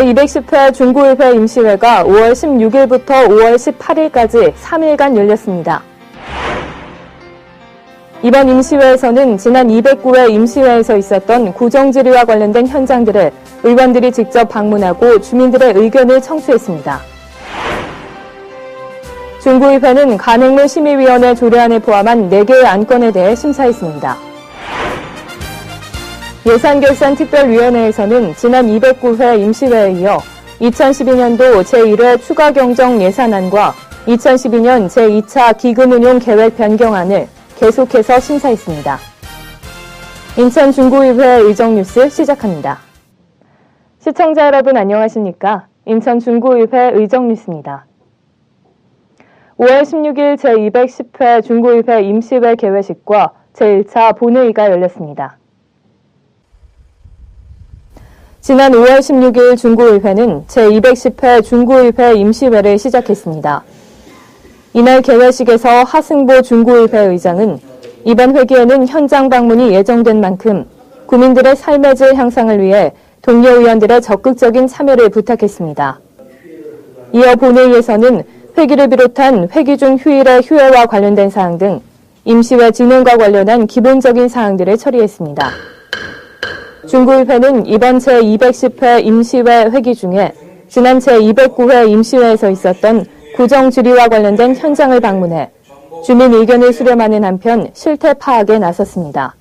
제210회 중구의회 임시회가 5월 16일부터 5월 18일까지 3일간 열렸습니다. 이번 임시회에서는 지난 209회 임시회에서 있었던 구정질의와 관련된 현장들을 의원들이 직접 방문하고 주민들의 의견을 청취했습니다. 중구의회는 간행물 심의위원회 조례안을 포함한 4개의 안건에 대해 심사했습니다. 예산결산특별위원회에서는 지난 209회 임시회에 이어 2012년도 제1회 추가경정 예산안과 2012년 제2차 기금운용 계획 변경안을 계속해서 심사했습니다. 인천 중구의회 의정뉴스 시작합니다. 시청자 여러분 안녕하십니까? 인천 중구의회 의정뉴스입니다. 5월 16일 제210회 중구의회 임시회 개회식과 제1차 본회의가 열렸습니다. 지난 5월 16일 중구의회는 제210회 중구의회 임시회를 시작했습니다. 이날 개회식에서 하승보 중구의회 의장은 이번 회기에는 현장 방문이 예정된 만큼 구민들의 삶의 질 향상을 위해 동료 의원들의 적극적인 참여를 부탁했습니다. 이어 본회의에서는 회기를 비롯한 회기 중 휴일의 휴회와 관련된 사항 등 임시회 진행과 관련한 기본적인 사항들을 처리했습니다. 중구의회는 이번 제210회 임시회 회기 중에 지난 제209회 임시회에서 있었던 구정질의와 관련된 현장을 방문해 주민 의견을 수렴하는 한편 실태 파악에 나섰습니다.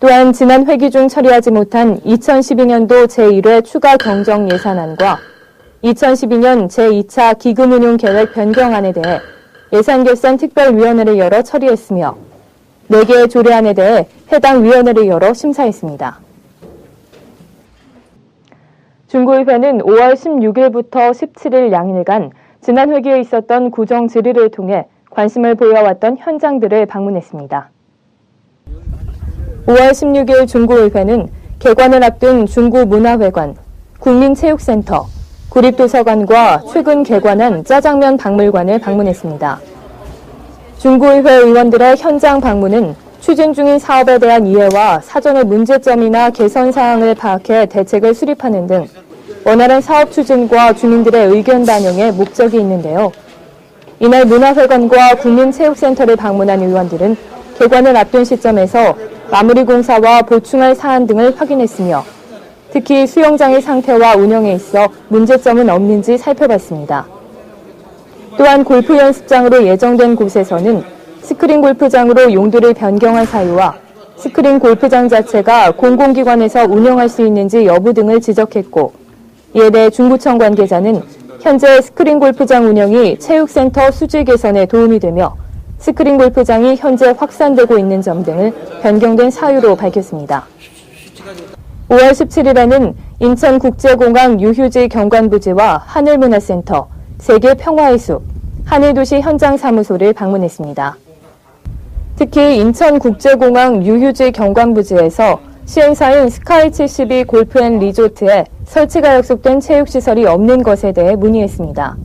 또한 지난 회기 중 처리하지 못한 2012년도 제1회 추가 경정 예산안과 2012년 제2차 기금운용 계획 변경안에 대해 예산결산특별위원회를 열어 처리했으며 4개의 조례안에 대해 해당 위원회를 열어 심사했습니다. 중구의회는 5월 16일부터 17일 양일간 지난 회기에 있었던 구정 질의를 통해 관심을 보여왔던 현장들을 방문했습니다. 5월 16일 중구의회는 개관을 앞둔 중구문화회관, 국민체육센터, 구립도서관과 최근 개관한 짜장면 박물관을 방문했습니다. 중구의회 의원들의 현장 방문은 추진 중인 사업에 대한 이해와 사전의 문제점이나 개선 사항을 파악해 대책을 수립하는 등 원활한 사업 추진과 주민들의 의견 반영에 목적이 있는데요. 이날 문화회관과 국민체육센터를 방문한 의원들은 개관을 앞둔 시점에서 마무리 공사와 보충할 사안 등을 확인했으며 특히 수영장의 상태와 운영에 있어 문제점은 없는지 살펴봤습니다. 또한 골프 연습장으로 예정된 곳에서는 스크린 골프장으로 용도를 변경할 사유와 스크린 골프장 자체가 공공기관에서 운영할 수 있는지 여부 등을 지적했고 이에 대해 중구청 관계자는 현재 스크린 골프장 운영이 체육센터 수질 개선에 도움이 되며 스크린 골프장이 현재 확산되고 있는 점 등을 변경된 사유로 밝혔습니다. 5월 17일에는 인천국제공항 유휴지 경관부지와 하늘문화센터, 세계평화의 숲, 하늘도시 현장사무소를 방문했습니다. 특히 인천국제공항 유휴지 경관부지에서 시행사인 스카이72 골프앤리조트에 설치가 약속된 체육시설이 없는 것에 대해 문의했습니다.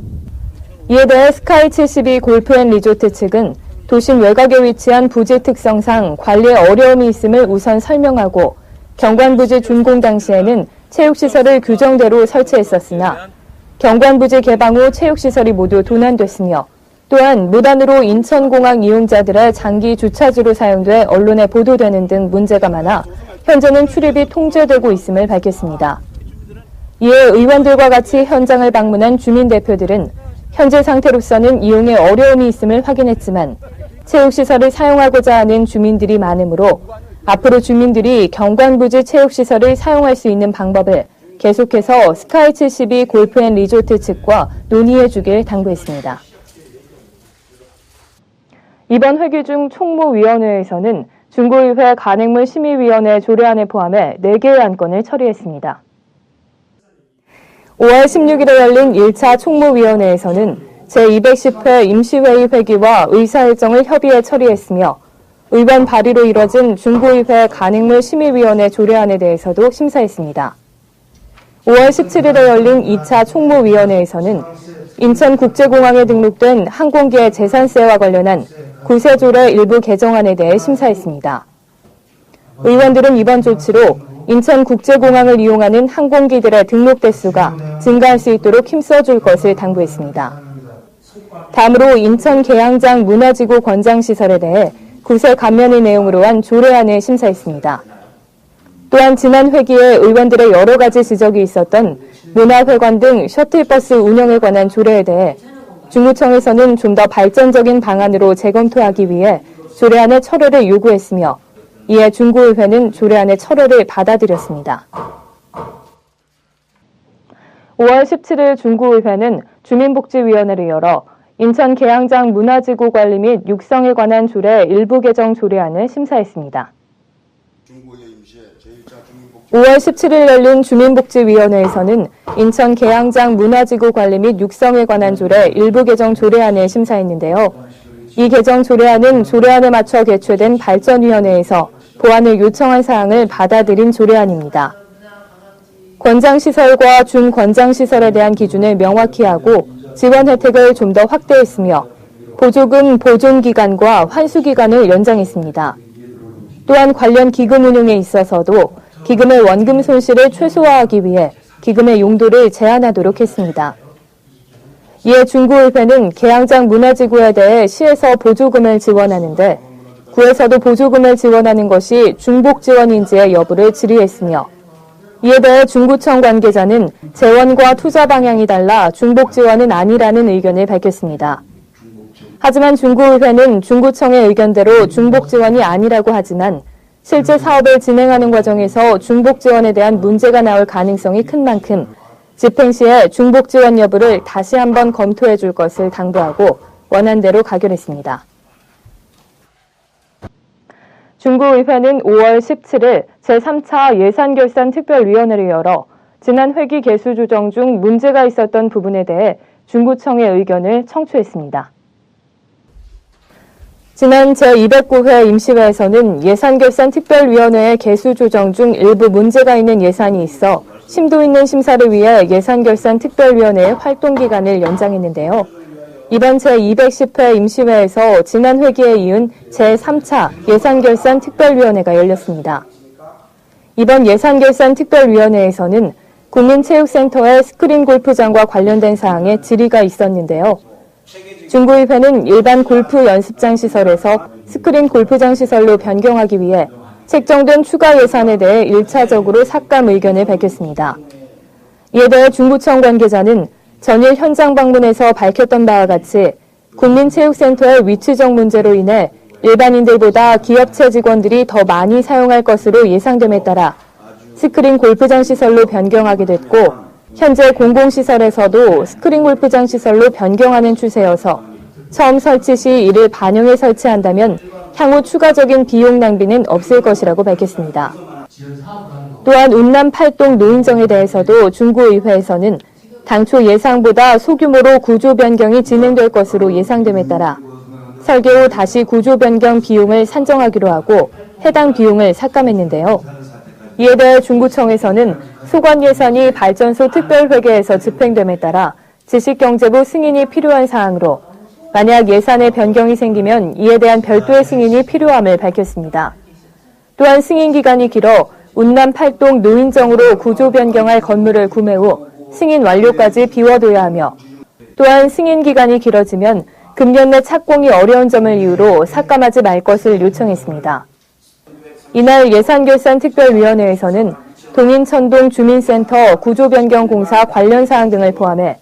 이에 대해 스카이72 골프앤리조트 측은 도심 외곽에 위치한 부지 특성상 관리에 어려움이 있음을 우선 설명하고 경관부지 준공 당시에는 체육시설을 규정대로 설치했었으나 경관부지 개방 후 체육시설이 모두 도난됐으며 또한 무단으로 인천공항 이용자들의 장기 주차지로 사용돼 언론에 보도되는 등 문제가 많아 현재는 출입이 통제되고 있음을 밝혔습니다. 이에 의원들과 같이 현장을 방문한 주민 대표들은 현재 상태로서는 이용에 어려움이 있음을 확인했지만 체육시설을 사용하고자 하는 주민들이 많으므로 앞으로 주민들이 경관부지 체육시설을 사용할 수 있는 방법을 계속해서 스카이72 골프앤리조트 측과 논의해 주길 당부했습니다. 이번 회기 중 총무위원회에서는 중구의회 간행물 심의위원회 조례안을 포함해 4개의 안건을 처리했습니다. 5월 16일에 열린 1차 총무위원회에서는 제210회 임시회의 회기와 의사일정을 협의해 처리했으며 의원 발의로 이뤄진 중구의회 간행물 심의위원회 조례안에 대해서도 심사했습니다. 5월 17일에 열린 2차 총무위원회에서는 인천국제공항에 등록된 항공기의 재산세와 관련한 구세조례 일부 개정안에 대해 심사했습니다. 의원들은 이번 조치로 인천국제공항을 이용하는 항공기들의 등록 대수가 증가할 수 있도록 힘써줄 것을 당부했습니다. 다음으로 인천 계양장 문화지구 권장시설에 대해 구세 감면의 내용으로 한 조례안을 심사했습니다. 또한 지난 회기에 의원들의 여러 가지 지적이 있었던 문화회관 등 셔틀버스 운영에 관한 조례에 대해 중구청에서는 좀 더 발전적인 방안으로 재검토하기 위해 조례안의 철회를 요구했으며 이에 중구의회는 조례안의 철회를 받아들였습니다. 5월 17일 중구의회는 주민복지위원회를 열어 인천 계양장 문화지구 관리 및 육성에 관한 조례 일부 개정 조례안을 심사했습니다. 5월 17일 열린 주민복지위원회에서는 인천 계양장 문화지구 관리 및 육성에 관한 조례 일부 개정 조례안을 심사했는데요. 이 개정 조례안은 조례안에 맞춰 개최된 발전위원회에서 보완을 요청한 사항을 받아들인 조례안입니다. 권장시설과 준권장시설에 대한 기준을 명확히 하고 지원 혜택을 좀 더 확대했으며 보조금 보존기간과 환수기간을 연장했습니다. 또한 관련 기금 운용에 있어서도 기금의 원금 손실을 최소화하기 위해 기금의 용도를 제한하도록 했습니다. 이에 중구의회는 계양장 문화지구에 대해 시에서 보조금을 지원하는데 구에서도 보조금을 지원하는 것이 중복 지원인지의 여부를 질의했으며 이에 대해 중구청 관계자는 재원과 투자 방향이 달라 중복 지원은 아니라는 의견을 밝혔습니다. 하지만 중구의회는 중구청의 의견대로 중복 지원이 아니라고 하지만 실제 사업을 진행하는 과정에서 중복 지원에 대한 문제가 나올 가능성이 큰 만큼 집행 시에 중복 지원 여부를 다시 한번 검토해 줄 것을 당부하고 원안대로 가결했습니다. 중구의회는 5월 17일 제3차 예산결산특별위원회를 열어 지난 회기 개수 조정 중 문제가 있었던 부분에 대해 중구청의 의견을 청취했습니다. 지난 제209회 임시회에서는 예산결산특별위원회의 개수 조정 중 일부 문제가 있는 예산이 있어 심도 있는 심사를 위해 예산결산특별위원회의 활동기간을 연장했는데요. 이번 제210회 임시회에서 지난 회기에 이은 제3차 예산결산특별위원회가 열렸습니다. 이번 예산결산특별위원회에서는 국민체육센터의 스크린 골프장과 관련된 사항에 질의가 있었는데요. 중구의회는 일반 골프 연습장 시설에서 스크린 골프장 시설로 변경하기 위해 책정된 추가 예산에 대해 1차적으로 삭감 의견을 밝혔습니다. 이에 대해 중구청 관계자는 전일 현장 방문에서 밝혔던 바와 같이 국민체육센터의 위치적 문제로 인해 일반인들보다 기업체 직원들이 더 많이 사용할 것으로 예상됨에 따라 스크린 골프장 시설로 변경하게 됐고 현재 공공시설에서도 스크린 골프장 시설로 변경하는 추세여서 처음 설치 시 이를 반영해 설치한다면 향후 추가적인 비용 낭비는 없을 것이라고 밝혔습니다. 또한 운남 8동 노인정에 대해서도 중구의회에서는 당초 예상보다 소규모로 구조 변경이 진행될 것으로 예상됨에 따라 설계 후 다시 구조 변경 비용을 산정하기로 하고 해당 비용을 삭감했는데요. 이에 대해 중구청에서는 소관 예산이 발전소 특별회계에서 집행됨에 따라 지식경제부 승인이 필요한 사항으로 만약 예산의 변경이 생기면 이에 대한 별도의 승인이 필요함을 밝혔습니다. 또한 승인 기간이 길어 운남 8동 노인정으로 구조 변경할 건물을 구매 후 승인 완료까지 비워둬야 하며 또한 승인 기간이 길어지면 금년 내 착공이 어려운 점을 이유로 삭감하지 말 것을 요청했습니다. 이날 예산결산특별위원회에서는 동인천동 주민센터 구조변경공사 관련 사항 등을 포함해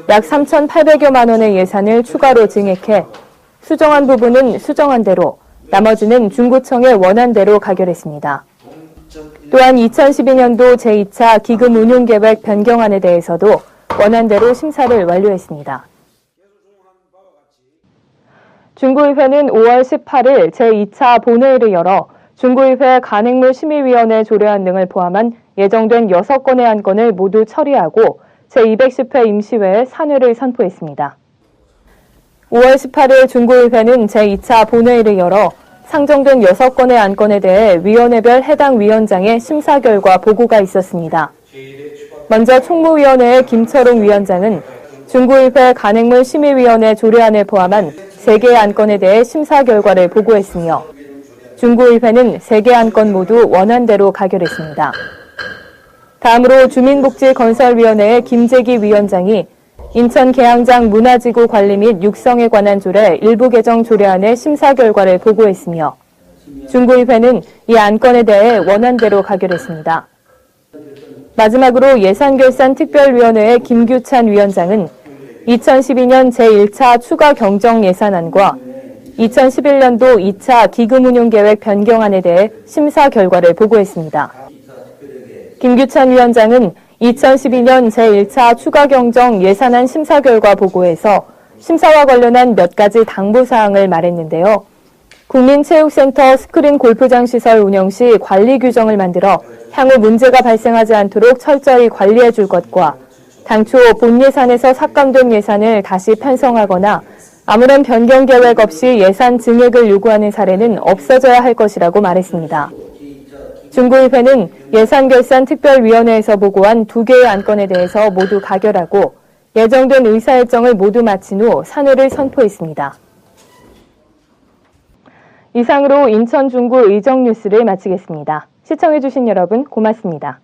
약 3,800여만 원의 예산을 추가로 증액해 수정한 부분은 수정한 대로 나머지는 중구청의 원안대로 가결했습니다. 또한 2012년도 제2차 기금 운용계획 변경안에 대해서도 원안대로 심사를 완료했습니다. 중구의회는 5월 18일 제2차 본회의를 열어 중구의회 간행물 심의위원회 조례안 등을 포함한 예정된 6건의 안건을 모두 처리하고 제210회 임시회에 산회를 선포했습니다. 5월 18일 중구의회는 제2차 본회의를 열어 상정된 6건의 안건에 대해 위원회별 해당 위원장의 심사 결과 보고가 있었습니다. 먼저 총무위원회의 김철웅 위원장은 중구의회 간행물 심의위원회 조례안을 포함한 3개의 안건에 대해 심사 결과를 보고했으며 중구의회는 3개 안건 모두 원안대로 가결했습니다. 다음으로 주민복지건설위원회의 김재기 위원장이 인천 계양장 문화지구 관리 및 육성에 관한 조례 일부 개정 조례안의 심사 결과를 보고했으며 중구의회는 이 안건에 대해 원안대로 가결했습니다. 마지막으로 예산결산특별위원회의 김규찬 위원장은 2012년 제1차 추가 경정 예산안과 2011년도 2차 기금운용계획 변경안에 대해 심사 결과를 보고했습니다. 김규찬 위원장은 2012년 제1차 추가 경정 예산안 심사 결과 보고에서 심사와 관련한 몇 가지 당부사항을 말했는데요. 국민체육센터 스크린 골프장 시설 운영 시 관리 규정을 만들어 향후 문제가 발생하지 않도록 철저히 관리해 줄 것과 당초 본 예산에서 삭감된 예산을 다시 편성하거나 아무런 변경 계획 없이 예산 증액을 요구하는 사례는 없어져야 할 것이라고 말했습니다. 중구의회는 예산결산특별위원회에서 보고한 2개의 안건에 대해서 모두 가결하고 예정된 의사일정을 모두 마친 후 산회를 선포했습니다. 이상으로 인천 중구 의정 뉴스를 마치겠습니다. 시청해주신 여러분 고맙습니다.